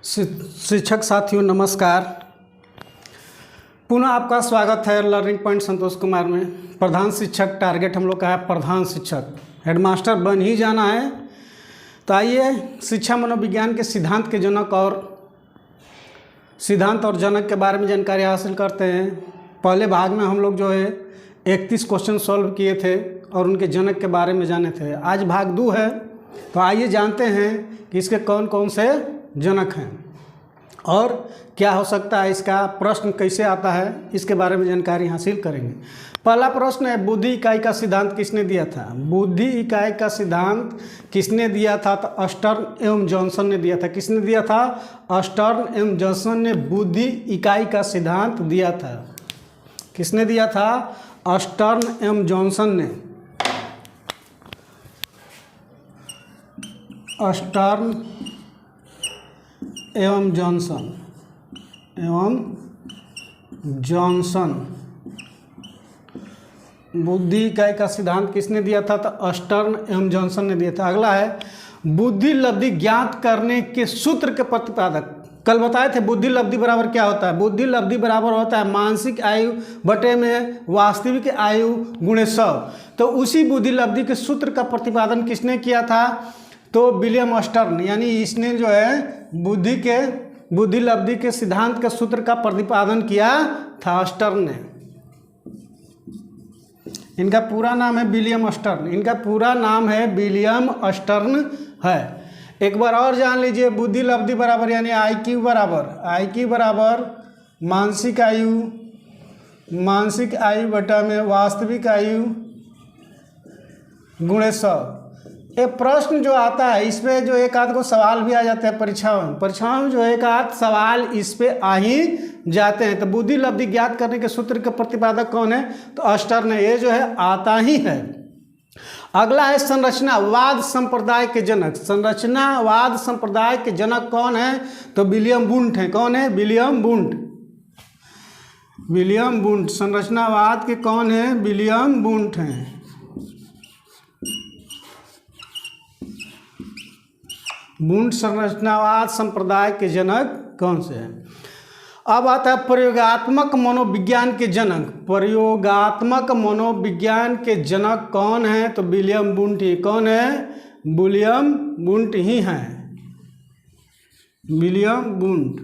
शिक्षक साथियों नमस्कार। पुनः आपका स्वागत है लर्निंग पॉइंट संतोष कुमार में। प्रधान शिक्षक टारगेट हम लोग का है प्रधान शिक्षक, हेडमास्टर बन ही जाना है। तो आइए शिक्षा मनोविज्ञान के सिद्धांत के जनक और सिद्धांत और जनक के बारे में जानकारी हासिल करते हैं। पहले भाग में हम लोग जो है 31 क्वेश्चन सॉल्व किए थे और उनके जनक के बारे में जाने थे। आज भाग 2 है, तो आइए जानते हैं कि इसके कौन कौन से जनक हैं और क्या हो सकता है, इसका प्रश्न कैसे आता है, इसके बारे में जानकारी हासिल करेंगे। पहला प्रश्न है, बुद्धि इकाई का सिद्धांत किसने दिया था? बुद्धि इकाई का सिद्धांत किसने दिया था? तो अस्टर्न एवं जॉनसन ने दिया था। किसने दिया था? अस्टर्न एवं जॉनसन ने बुद्धि इकाई का सिद्धांत दिया था। किसने दिया था? अस्टर्न एवं जॉनसन ने। अस्टर्न एवं जॉनसन बुद्धि इकाई का सिद्धांत किसने दिया था? तो अस्टर्न एवं जॉनसन ने दिया था। अगला है, बुद्धि लब्धि ज्ञात करने के सूत्र के प्रतिपादक। कल बताए थे बुद्धि लब्धि बराबर क्या होता है। बुद्धि लब्धि बराबर होता है मानसिक आयु बटे में वास्तविक आयु गुणे 100। तो उसी बुद्धि लब्धि के सूत्र का प्रतिपादन किसने किया था? तो विलियम अस्टर्न, यानी इसने जो है बुद्धि लब्धि के सिद्धांत के सूत्र का प्रतिपादन किया था अस्टर्न ने। इनका पूरा नाम है विलियम अस्टर्न। इनका पूरा नाम है विलियम अस्टर्न है। एक बार और जान लीजिए, बुद्धि लब्धि बराबर यानी IQ बराबर मानसिक आयु बटा में वास्तविक आयु गुणे 100। ये प्रश्न जो आता है इस पे जो एक आध को सवाल भी आ जाते हैं परीक्षाओं में जो एक आध सवाल इस पे आ ही जाते हैं। तो बुद्धि लब्धि ज्ञात करने के सूत्र के प्रतिपादक कौन है? तो अस्टर्न है। ये जो है आता ही है। अगला है, संरचनावाद संप्रदाय के जनक। संरचनावाद संप्रदाय के जनक कौन है? तो विलियम वुंट है। कौन है? विलियम वुंट संरचनावाद के कौन है? विलियम वुंट हैं। वुंट संरचनावाद संप्रदाय के जनक कौन से हैं? अब आता है प्रयोगात्मक मनोविज्ञान के जनक। प्रयोगात्मक मनोविज्ञान के जनक कौन है? तो विलियम वुंट ही। कौन है? विलियम वुंट ही हैं। William Wundt.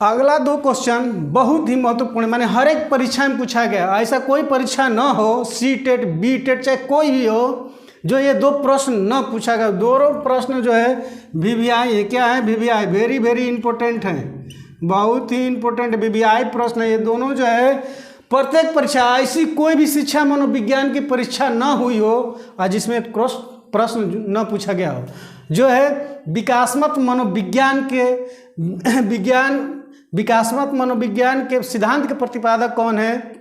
अगला 2 क्वेश्चन बहुत ही महत्वपूर्ण, माने हर एक परीक्षा में पूछा गया। ऐसा कोई परीक्षा न हो, C-टेट B-टेट चाहे कोई भी हो, जो ये 2 प्रश्न न पूछा गया। दोनों प्रश्न जो है VVI है। क्या है? VVI वेरी वेरी इंपॉर्टेंट है, बहुत ही इंपॉर्टेंट VVI प्रश्न है। ये दोनों जो है प्रत्येक परीक्षा, ऐसी कोई भी शिक्षा मनोविज्ञान की परीक्षा न हुई हो और जिसमें प्रश्न न पूछा गया हो। जो है विकासमत मनोविज्ञान के सिद्धांत के प्रतिपादक कौन है?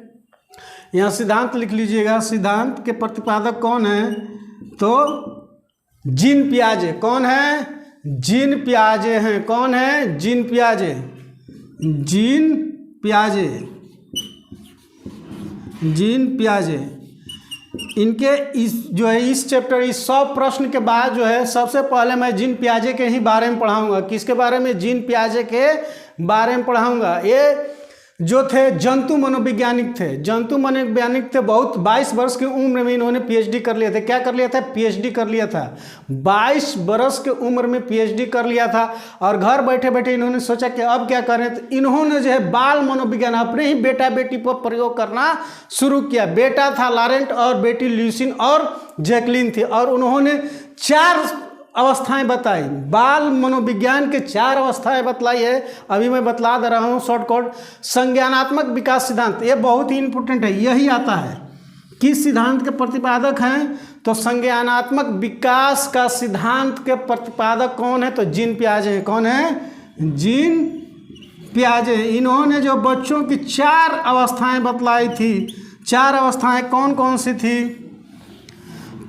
यहाँ सिद्धांत लिख लीजिएगा। सिद्धांत के प्रतिपादक कौन है? तो जीन पियाजे। कौन है? जीन पियाजे हैं। कौन है? जीन पियाजे। इनके इस चैप्टर 100 प्रश्न के बाद जो है सबसे पहले मैं जीन पियाजे के ही बारे में पढ़ाऊंगा। किसके बारे में? जीन पियाजे के बारे में पढ़ाऊंगा। ये जो थे जंतु मनोवैज्ञानिक थे। बहुत 22 वर्ष की उम्र में इन्होंने PhD कर लिया था। क्या कर लिया था? PhD कर लिया था। 22 वर्ष की उम्र में PhD कर लिया था और घर बैठे बैठे इन्होंने सोचा कि अब क्या करें। तो इन्होंने जो है बाल मनोविज्ञान अपने ही बेटा बेटी पर प्रयोग करना शुरू किया। बेटा था लॉरेंट और बेटी ल्यूसिन और जैकलीन थी, और उन्होंने 4 अवस्थाएं बताई। बाल मनोविज्ञान के 4 अवस्थाएं बतलाई है। अभी मैं बतला दे रहा हूँ शॉर्टकट। संज्ञानात्मक विकास सिद्धांत, ये बहुत ही इंपॉर्टेंट है। यही आता है। किस सिद्धांत के प्रतिपादक हैं? तो संज्ञानात्मक विकास का सिद्धांत के प्रतिपादक कौन है? तो जीन पियाजे हैं। कौन है? जीन पियाजे। इन्होंने जो बच्चों की 4 अवस्थाएं बतलाई थी, 4 अवस्थाएं कौन कौन सी थी?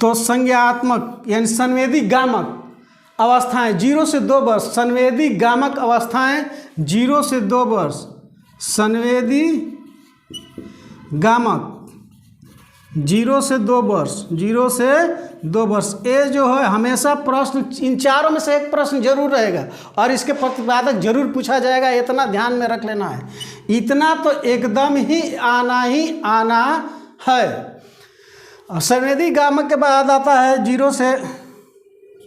तो संज्ञात्मक यानी संवेदी गामक अवस्थाएं 0 से 2 वर्ष, संवेदी गामक अवस्थाएं 0 से 2 वर्ष, संवेदी गामक 0 से 2 वर्ष, 0 से 2 वर्ष। ये जो है हमेशा प्रश्न, इन चारों में से एक प्रश्न जरूर रहेगा और इसके प्रतिपादक जरूर पूछा जाएगा, इतना ध्यान में रख लेना है। इतना तो एकदम ही आना है। संवेदी गामक के बाद आता है 0 से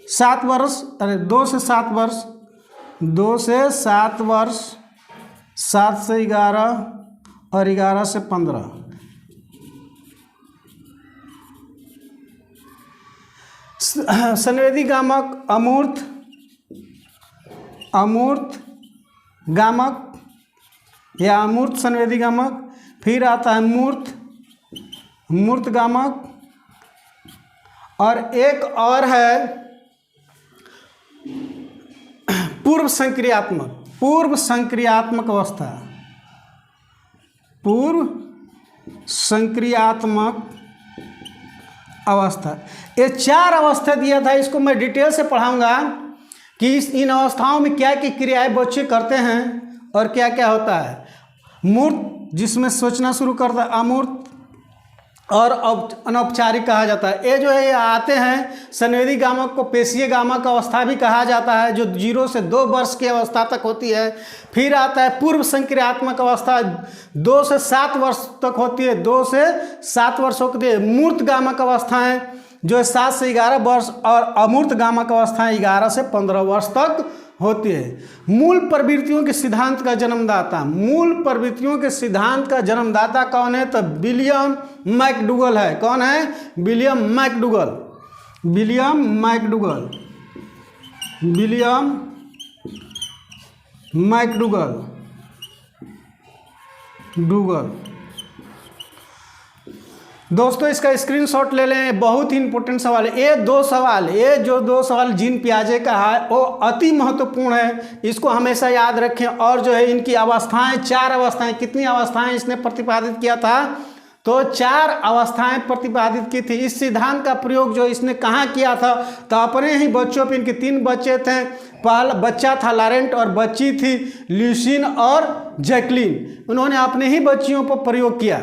7 वर्ष, 2 से 7 वर्ष, 2 से 7 वर्ष, 7 से 11 और 11 से 15। संवेदी गामक अमूर्त गामक या अमूर्त संवेदी गामक, फिर आता है मूर्त गामक, और एक और है पूर्व संक्रियात्मक अवस्था, पूर्व संक्रियात्मक अवस्था। ये 4 अवस्था दिया था, इसको मैं डिटेल से पढ़ाऊंगा कि इन अवस्थाओं में क्या क्या क्रियाएं बच्चे करते हैं और क्या क्या होता है। मूर्त जिसमें सोचना शुरू करता है, अमूर्त और अनौपचारिक कहा जाता है। ये जो है ये आते हैं संवेदी गामक को पेशीय गामक अवस्था भी कहा जाता है, जो 0 से 2 वर्ष की अवस्था तक होती है। फिर आता है पूर्व संक्रियात्मक अवस्था, 2 से 7 वर्ष तक होती है, 2 से 7 वर्ष होती है। मूर्त गामक अवस्थाएं जो 7 से 11 वर्ष, और अमूर्त गामक अवस्थाएं 11 से 15 वर्ष तक होती है। मूल प्रवृत्तियों के सिद्धांत का जन्मदाता, मूल प्रवृत्तियों के सिद्धांत का जन्मदाता कौन है? तो विलियम मैकडूगल है। कौन है? William McDougall. दोस्तों इसका स्क्रीनशॉट ले लें, बहुत ही इंपॉर्टेंट सवाल है। ये जो दो सवाल जीन पियाजे का है वो अति महत्वपूर्ण है, इसको हमेशा याद रखें। और जो है इनकी अवस्थाएं, 4 अवस्थाएं, कितनी अवस्थाएं इसने प्रतिपादित किया था? तो 4 अवस्थाएं प्रतिपादित की थी। इस सिद्धांत का प्रयोग जो इसने कहाँ किया था? तो अपने ही बच्चों पर, इनके 3 बच्चे थे। पहला बच्चा था लारेंट और बच्ची थी ल्यूसीन और जैकलीन। उन्होंने अपने ही बच्चियों पर प्रयोग किया।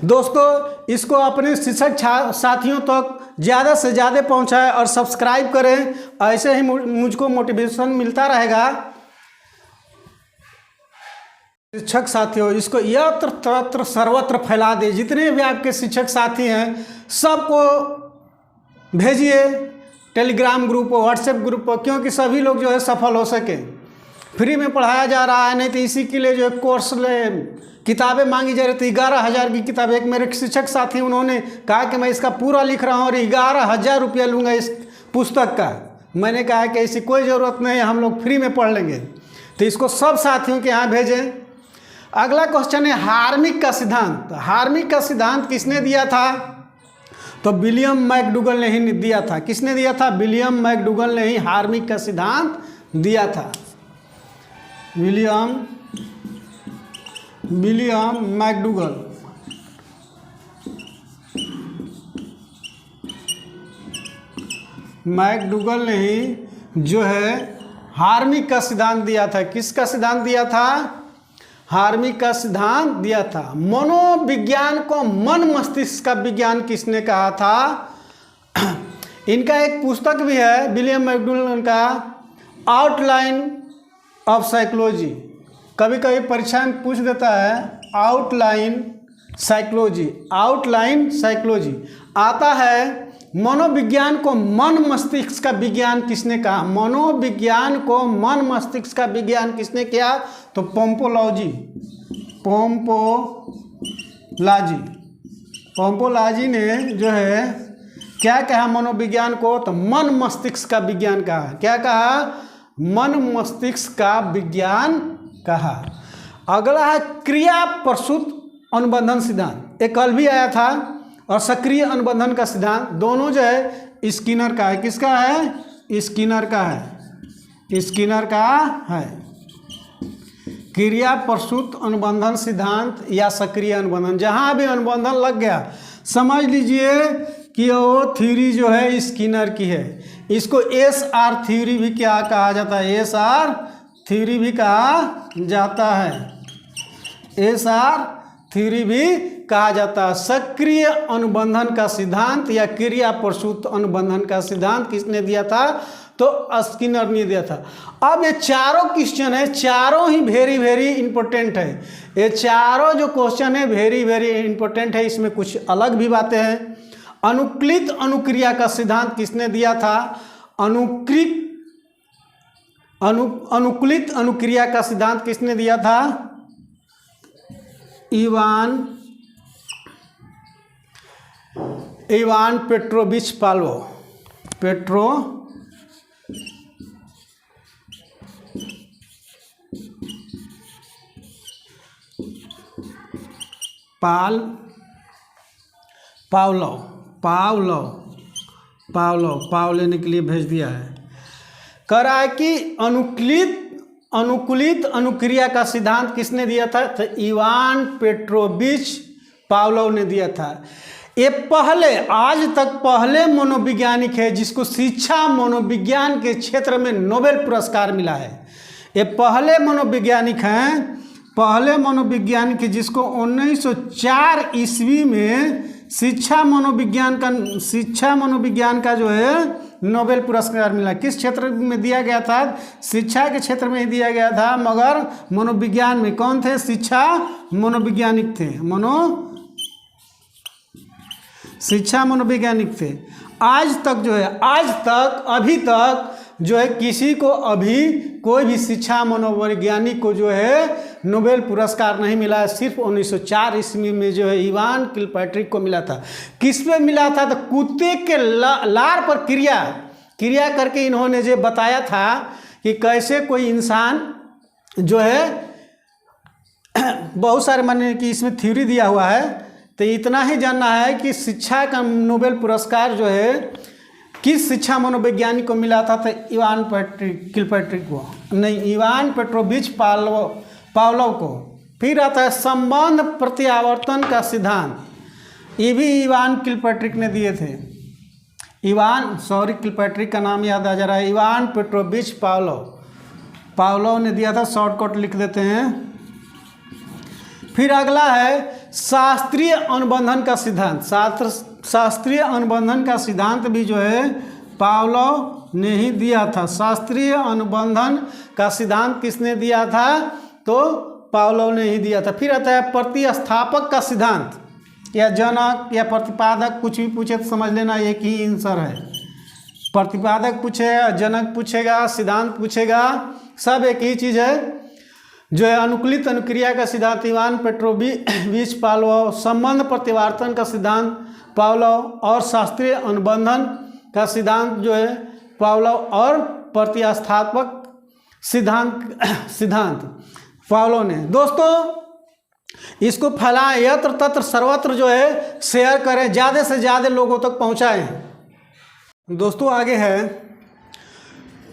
दोस्तों इसको अपने शिक्षक साथियों तक ज़्यादा से ज़्यादा पहुंचाएं और सब्सक्राइब करें, ऐसे ही मुझको मोटिवेशन मिलता रहेगा। शिक्षक साथियों इसको यत्र तत्र सर्वत्र फैला दे, जितने भी आपके शिक्षक साथी हैं सबको भेजिए, टेलीग्राम ग्रुप हो, व्हाट्सएप ग्रुप हो, क्योंकि सभी लोग जो है सफल हो सके। फ्री में पढ़ाया जा रहा है, नहीं तो इसी के लिए जो है कोर्स किताबें मांगी जा रही थी। 11,000 की किताब। एक मेरे शिक्षक साथी उन्होंने कहा कि मैं इसका पूरा लिख रहा हूँ और 11,000 रुपया लूँगा इस पुस्तक का। मैंने कहा कि ऐसी कोई ज़रूरत नहीं है, हम लोग फ्री में पढ़ लेंगे। तो इसको सब साथियों के यहाँ भेजें। अगला क्वेश्चन है हार्मिक का सिद्धांत। हार्मिक का सिद्धांत किसने दिया था? तो विलियम मैकडूगल ने ही दिया था। किसने दिया था? विलियम मैकडूगल ने ही हार्मिक का सिद्धांत दिया था। विलियम मैकडूगल ने ही जो है हार्मिक का सिद्धांत दिया था। किसका सिद्धांत दिया था? हार्मिक का सिद्धांत दिया था। मनोविज्ञान को मन मस्तिष्क का विज्ञान किसने कहा था? इनका एक पुस्तक भी है विलियम मैकडूगल का, आउटलाइन ऑफ साइकोलॉजी। कभी कभी परीक्षा में पूछ देता है आउटलाइन साइकोलॉजी आता है। मनोविज्ञान को मन मस्तिष्क का विज्ञान किसने कहा? मनोविज्ञान को मन मस्तिष्क का विज्ञान किसने किया? तो पोम्पोलाजी ने जो है क्या कहा मनोविज्ञान को? तो मन मस्तिष्क का विज्ञान कहा। क्या कहा? मन मस्तिष्क का विज्ञान कहा। अगला है क्रिया प्रसूत अनुबंधन सिद्धांत। एक कल भी आया था। और सक्रिय अनुबंधन का सिद्धांत, दोनों जो है स्किनर का है। किसका है? स्किनर का है। क्रिया प्रसूत अनुबंधन सिद्धांत या सक्रिय अनुबंधन, जहाँ भी अनुबंधन लग गया समझ लीजिए कि वो थ्योरी जो है स्किनर की है। इसको SR थ्योरी भी क्या कहा जाता है? SR थ्योरी भी कहा जाता है। SR थ्योरी भी कहा जाता है? सक्रिय अनुबंधन का सिद्धांत या क्रिया प्रसूत अनुबंधन का सिद्धांत किसने दिया था? तो स्किनर ने दिया था। अब ये चारों क्वेश्चन है, चारों ही वेरी वेरी इंपॉर्टेंट है। ये चारों जो क्वेश्चन है वेरी वेरी इंपॉर्टेंट है। इसमें कुछ अलग भी बातें हैं। अनुकलित अनुक्रिया का सिद्धांत किसने दिया था? अनुकूलित अनुक्रिया का सिद्धांत किसने दिया था? इवान पेट्रोविच पावलोव लेने के लिए भेज दिया है। कह रहा है कि अनुकूलित अनुक्रिया का सिद्धांत किसने दिया था? तो इवान पेट्रोविच पावलोव ने दिया था। ये आज तक पहले मनोवैज्ञानिक है जिसको शिक्षा मनोविज्ञान के क्षेत्र में नोबेल पुरस्कार मिला है। ये पहले मनोवैज्ञानिक जिसको 1904 ईस्वी में शिक्षा मनोविज्ञान का जो है नोबेल पुरस्कार मिला। किस क्षेत्र में दिया गया था? शिक्षा के क्षेत्र में ही दिया गया था, मगर मनोविज्ञान में कौन थे? शिक्षा मनोवैज्ञानिक थे, शिक्षा मनोवैज्ञानिक थे। अभी तक जो है किसी को अभी कोई भी शिक्षा मनोवैज्ञानिक को जो है नोबेल पुरस्कार नहीं मिला है। सिर्फ 1904 ईस्वी में जो है इवान किलपैट्रिक को मिला था। किस पे मिला था? तो कुत्ते के लार पर क्रिया करके इन्होंने जो बताया था कि कैसे कोई इंसान जो है बहुत सारे माने कि इसमें थ्योरी दिया हुआ है। तो इतना ही जानना है कि शिक्षा का नोबेल पुरस्कार जो है किस शिक्षा मनोवैज्ञानिक को मिला था? तो इवान किलपैट्रिक को नहीं, इवान पेट्रोविच पावलोव को। फिर आता है संबंध प्रत्यावर्तन का सिद्धांत। ये भी इवान किलपैट्रिक ने दिए थे। किलपैट्रिक का नाम याद आ जा रहा है। इवान पेट्रोविच पावलोव ने दिया था। शॉर्टकट लिख देते हैं। फिर अगला है शास्त्रीय अनुबंधन का सिद्धांत। शास्त्रीय अनुबंधन का सिद्धांत भी जो है पावलोव ने ही दिया था। शास्त्रीय अनुबंधन का सिद्धांत किसने दिया था? तो पावलोव ने ही दिया था। फिर आता है प्रतिस्थापक का सिद्धांत, या जनक या प्रतिपादक, कुछ भी पूछे तो समझ लेना एक ही आंसर है। प्रतिपादक पूछेगा, जनक पूछेगा, सिद्धांत पूछेगा, सब एक ही चीज़ है। जो है अनुकूलित अनुक्रिया का सिद्धांत इवान पेट्रोविच पावलोव, संबंध प्रतिवर्तन का सिद्धांत पावलोव, और शास्त्रीय अनुबंधन का सिद्धांत जो है पावलोव, और प्रतिस्थापक सिद्धांत पावलोव ने। दोस्तों इसको फैलाएं, यत्र तत्र सर्वत्र जो है शेयर करें, ज़्यादा से ज़्यादा लोगों तक पहुंचाएं। दोस्तों आगे है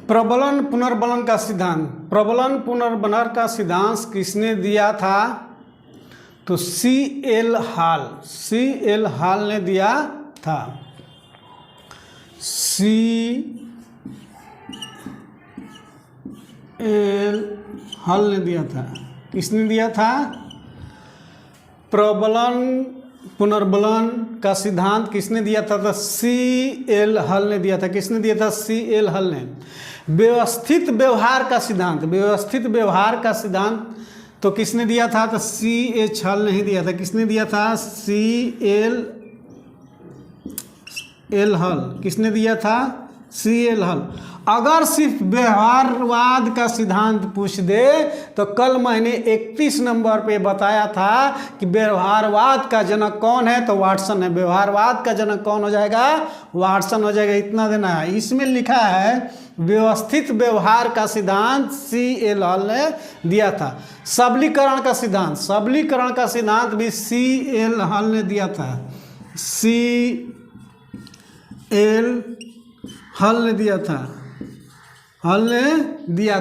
प्रबलन पुनर्बलन का सिद्धांत। प्रबलन पुनर्बलन का सिद्धांत किसने दिया था? तो C.L. हॉल ने दिया था। C.L. हॉल ने दिया था। किसने दिया था? प्रबलन पुनर्बलन का सिद्धांत किसने दिया था? तो C.L. हॉल ने दिया था। किसने दिया था? C.L. हॉल ने। व्यवस्थित व्यवहार का सिद्धांत तो किसने दिया था? तो C.H. हॉल ने ही दिया था। किसने दिया था? C.L. हॉल। किसने दिया था? C.L. हॉल। अगर सिर्फ व्यवहारवाद का सिद्धांत पूछ दे तो कल मैंने 31 नंबर पे बताया था कि व्यवहारवाद का जनक कौन है? तो वाटसन है। व्यवहारवाद का जनक कौन हो जाएगा? वाटसन हो जाएगा। इतना देना है। इसमें लिखा है व्यवस्थित व्यवहार का सिद्धांत C.L. हॉल ने दिया था। सबलीकरण का सिद्धांत भी C.L. हॉल ने दिया था। C.L. हॉल ने दिया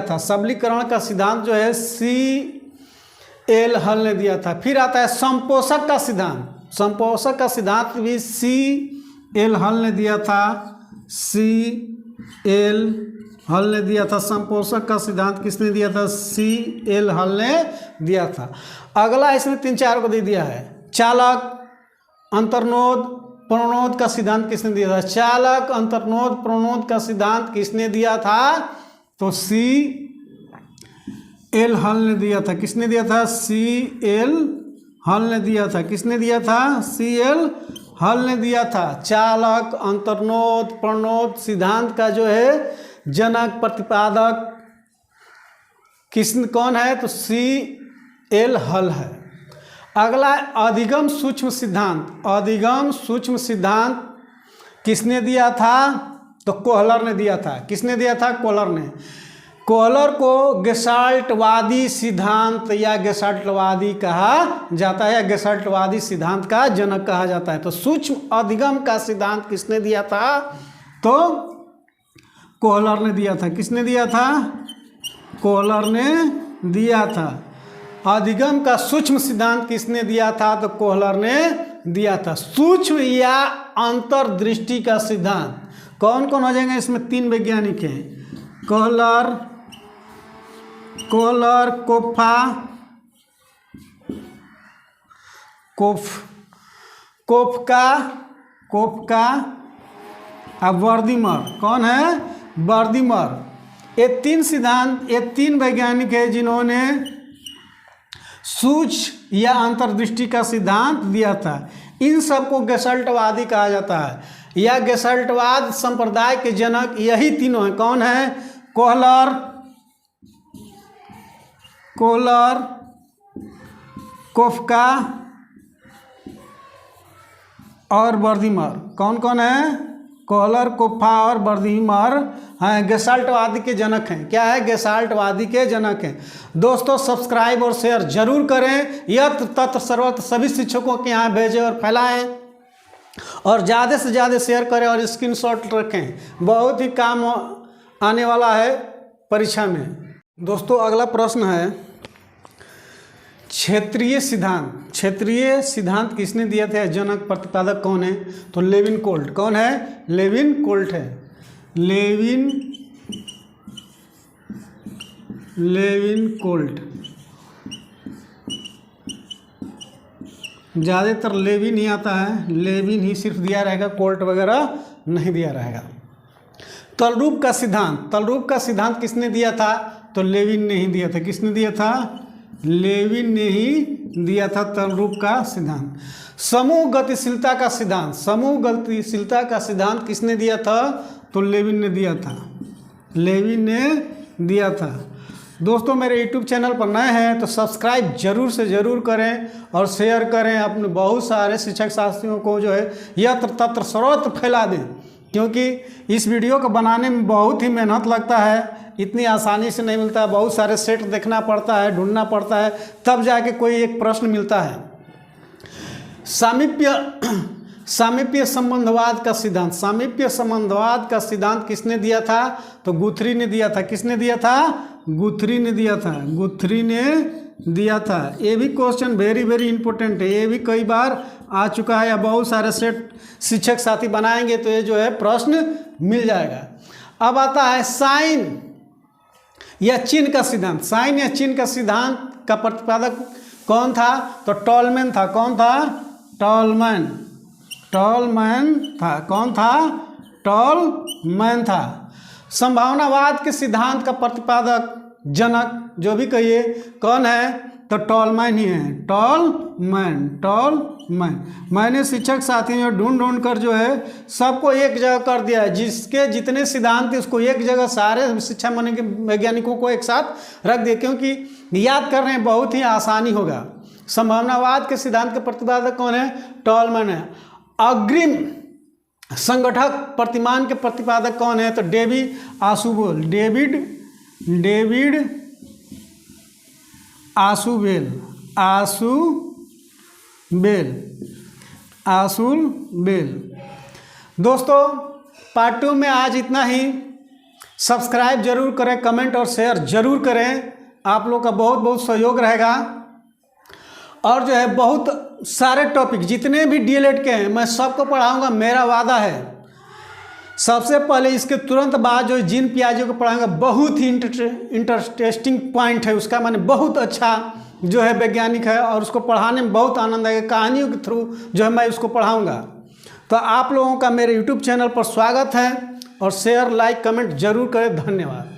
था। सबलीकरण का सिद्धांत जो है C.L. हॉल ने दिया था। फिर आता है संपोषक का सिद्धांत भी C.L. हॉल ने दिया था। C.L. हॉल ने दिया था। संपोषक का सिद्धांत किसने दिया था? C.L. हॉल ने दिया था। अगला इसमें 3-4 को दे दिया है। चालक, अंतर्नोद, प्रणोद का सिद्धांत किसने दिया था? चालक, अंतर्नोद, प्रणोद का सिद्धांत किसने दिया था? तो C.L. हल ने दिया था। किसने दिया था? C.L. हल ने दिया था। किसने दिया था? C.L. हल ने दिया था। चालक, अंतर्नोद, प्रणोद सिद्धांत का जो है जनक, प्रतिपादक कौन है? तो C.L. हल है। अगला अधिगम सूक्ष्म सिद्धांत। अधिगम सूक्ष्म सिद्धांत किसने दिया था? तो कोहलर ने दिया था। किसने दिया था? कोहलर ने। कोहलर को गेस्टाल्टवादी सिद्धांत या गेस्टाल्टवादी कहा जाता है, या गेस्टाल्टवादी सिद्धांत का जनक कहा जाता है। तो सूक्ष्म अधिगम का सिद्धांत किसने दिया था? तो कोहलर ने दिया था। किसने दिया था? कोहलर ने दिया था। अधिगम का सूक्ष्म सिद्धांत किसने दिया था? तो कोहलर ने दिया था। सूक्ष्म या अंतर्दृष्टि का सिद्धांत कौन कौन हो जाएंगे? इसमें 3 वैज्ञानिक हैं, कोहलर, कोफ्का और वर्दीमर। कौन है? वर्दीमर। ये 3 सिद्धांत, ये 3 वैज्ञानिक है जिन्होंने सूक्ष्म या अंतर्दृष्टि का सिद्धांत दिया था। इन सबको गेस्टाल्टवादी कहा जाता है, या गेस्टाल्टवाद संप्रदाय के जनक यही तीनों हैं। कौन है? कोहलर, कोफ्का और वर्दीमर। कौन कौन है? कोहलर, कोफ्का और वर्दीमर हैं, गेस्टाल्टवादी के जनक हैं। क्या है? गेस्टाल्टवादी के जनक हैं। दोस्तों सब्सक्राइब और शेयर जरूर करें, यत्र तत्र सर्वत्र सभी शिक्षकों के यहाँ भेजें और फैलाएं, और ज़्यादा से ज़्यादा शेयर करें और स्क्रीनशॉट रखें, बहुत ही काम आने वाला है परीक्षा में। दोस्तों अगला प्रश्न है क्षेत्रीय सिद्धांत। क्षेत्रीय सिद्धांत किसने दिया था? जनक, प्रतिपादक कौन है? तो लेविनकोल्ट। कौन है? लेविनकोल्ट है। लेविनकोल्ट। ज़्यादातर लेविन ही आता है, लेविन ही सिर्फ दिया रहेगा, कोल्ट वगैरह नहीं दिया रहेगा। तलरूप का सिद्धांत। तलरूप का सिद्धांत किसने दिया था? तो लेविन ने ही दिया था। किसने दिया था? लेविन ने ही दिया था तलरूप का सिद्धांत। समूह गतिशीलता का सिद्धांत। समूह गतिशीलता का सिद्धांत किसने दिया था? तो लेविन ने दिया था। लेविन ने दिया था। दोस्तों मेरे YouTube चैनल पर नए हैं तो सब्सक्राइब जरूर से ज़रूर करें और शेयर करें, अपने बहुत सारे शिक्षक साथियों को जो है यत्र तत्र सर्वत्र फैला दें, क्योंकि इस वीडियो को बनाने में बहुत ही मेहनत लगता है, इतनी आसानी से नहीं मिलता है। बहुत सारे सेट देखना पड़ता है, ढूंढना पड़ता है, तब जाके कोई एक प्रश्न मिलता है। सामीप्य संबंधवाद का सिद्धांत। सामीप्य संबंधवाद का सिद्धांत किसने दिया था? तो गुथरी ने दिया था। किसने दिया था? गुथरी ने दिया था। गुथरी ने दिया था। ये भी क्वेश्चन वेरी वेरी इंपॉर्टेंट है, ये भी कई बार आ चुका है, या बहुत सारे सेट शिक्षक साथी बनाएंगे तो ये जो है प्रश्न मिल जाएगा। अब आता है साइन या चिन्ह का सिद्धांत। साइन या चिन्ह का सिद्धांत का प्रतिपादक कौन था? तो टॉलमैन था। कौन था? टॉलमैन। टॉलमैन था। कौन था? टॉलमैन था। संभावनावाद के सिद्धांत का प्रतिपादक, जनक, जो भी कहिए, कौन है? तो टॉलमैन ही है। टॉलमैन। मैंने शिक्षक साथियों ढूंढ कर जो है सबको एक जगह कर दिया है, जिसके जितने सिद्धांत थे उसको एक जगह सारे शिक्षा मन के वैज्ञानिकों को एक साथ रख दिए, क्योंकि याद करने में बहुत ही आसानी होगा। संभावनावाद के सिद्धांत के प्रतिपादक कौन है? टॉलमैन है। अग्रिम संगठक प्रतिमान के प्रतिपादक कौन है? तो डेविड आशुबेल। डेविड आशुबेल। दोस्तों पार्ट 2 में आज इतना ही। सब्सक्राइब जरूर करें, कमेंट और शेयर जरूर करें, आप लोग का बहुत बहुत सहयोग रहेगा। और जो है बहुत सारे टॉपिक जितने भी डीएलएड के हैं मैं सबको पढ़ाऊंगा, मेरा वादा है। सबसे पहले इसके तुरंत बाद जो जीन पियाजे को पढ़ाऊंगा, बहुत ही इंटरेस्टिंग पॉइंट है उसका, माने बहुत अच्छा जो है वैज्ञानिक है और उसको पढ़ाने में बहुत आनंद आएगा। कहानियों के थ्रू जो है मैं उसको पढ़ाऊँगा। तो आप लोगों का मेरे यूट्यूब चैनल पर स्वागत है और शेयर लाइक कमेंट जरूर करें। धन्यवाद।